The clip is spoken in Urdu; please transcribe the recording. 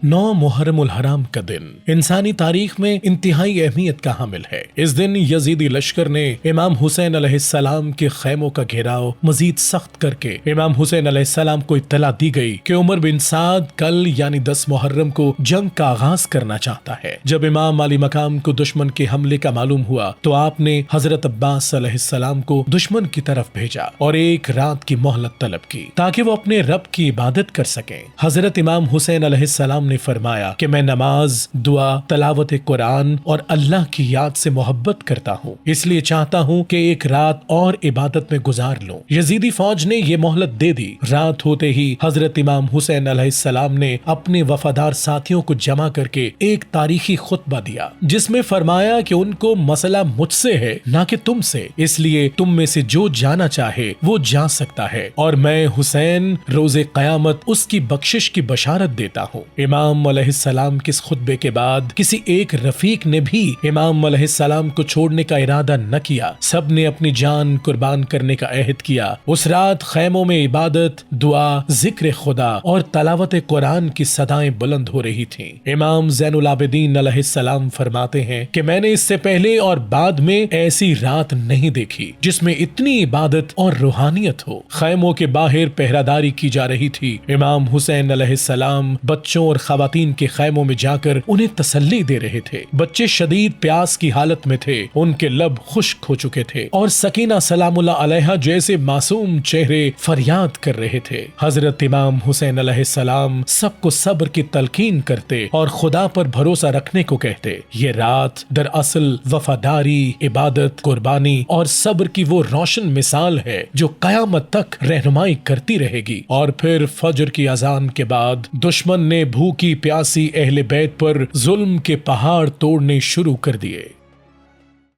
9 محرم الحرام کا دن انسانی تاریخ میں انتہائی اہمیت کا حامل ہے۔ اس دن یزیدی لشکر نے امام حسین علیہ السلام کے خیموں کا گھیراؤ مزید سخت کر کے امام حسین علیہ السلام کو اطلاع دی گئی کہ عمر بن سعد کل یعنی 10 محرم کو جنگ کا آغاز کرنا چاہتا ہے۔ جب امام علی مقام کو دشمن کے حملے کا معلوم ہوا تو آپ نے حضرت عباس علیہ السلام کو دشمن کی طرف بھیجا اور ایک رات کی مہلت طلب کی تاکہ وہ اپنے رب کی عبادت کر سکیں۔ حضرت امام حسین علیہ السلام نے فرمایا کہ میں نماز، دعا، تلاوت قرآن اور اللہ کی یاد سے محبت کرتا ہوں، اس لیے چاہتا ہوں کہ ایک رات اور عبادت میں گزار لوں۔ یزیدی فوج نے یہ مہلت دے دی۔ رات ہوتے ہی حضرت امام حسین علیہ السلام نے اپنے وفادار ساتھیوں کو جمع کر کے ایک تاریخی خطبہ دیا جس میں فرمایا کہ ان کو مسئلہ مجھ سے ہے نہ کہ تم سے، اس لیے تم میں سے جو جانا چاہے وہ جا سکتا ہے اور میں حسین روز قیامت اس کی بخشش کی بشارت دیتا ہوں۔ امام علیہ السلام کے اس خطبے کے بعد کسی ایک رفیق نے بھی امام علیہ السلام کو چھوڑنے کا ارادہ نہ کیا۔ سب نے اپنی جان قربان کرنے کا عہد کیا۔ اس رات خیموں میں عبادت، دعا، ذکر خدا اور تلاوت قرآن کی صدائیں بلند ہو رہی تھیں۔ امام زین العابدین علیہ السلام فرماتے ہیں کہ میں نے اس سے پہلے اور بعد میں ایسی رات نہیں دیکھی جس میں اتنی عبادت اور روحانیت ہو۔ خیموں کے باہر پہراداری کی جا رہی تھی۔ امام حسین علیہ السلام بچوں اور خواتین کے خیموں میں جا کر انہیں تسلی دے رہے تھے۔ بچے شدید پیاس کی حالت میں تھے، ان کے لب خشک ہو چکے تھے اور سکینہ سلام اللہ علیہا جیسے معصوم چہرے فریاد کر رہے تھے۔ حضرت امام حسین علیہ السلام سب کو صبر کی تلقین کرتے اور خدا پر بھروسہ رکھنے کو کہتے۔ یہ رات دراصل وفاداری، عبادت، قربانی اور صبر کی وہ روشن مثال ہے جو قیامت تک رہنمائی کرتی رہے گی۔ اور پھر فجر کی اذان کے بعد دشمن نے بھوکی پیاسی اہل بیت پر ظلم کے پہاڑ توڑنے شروع کر دیے۔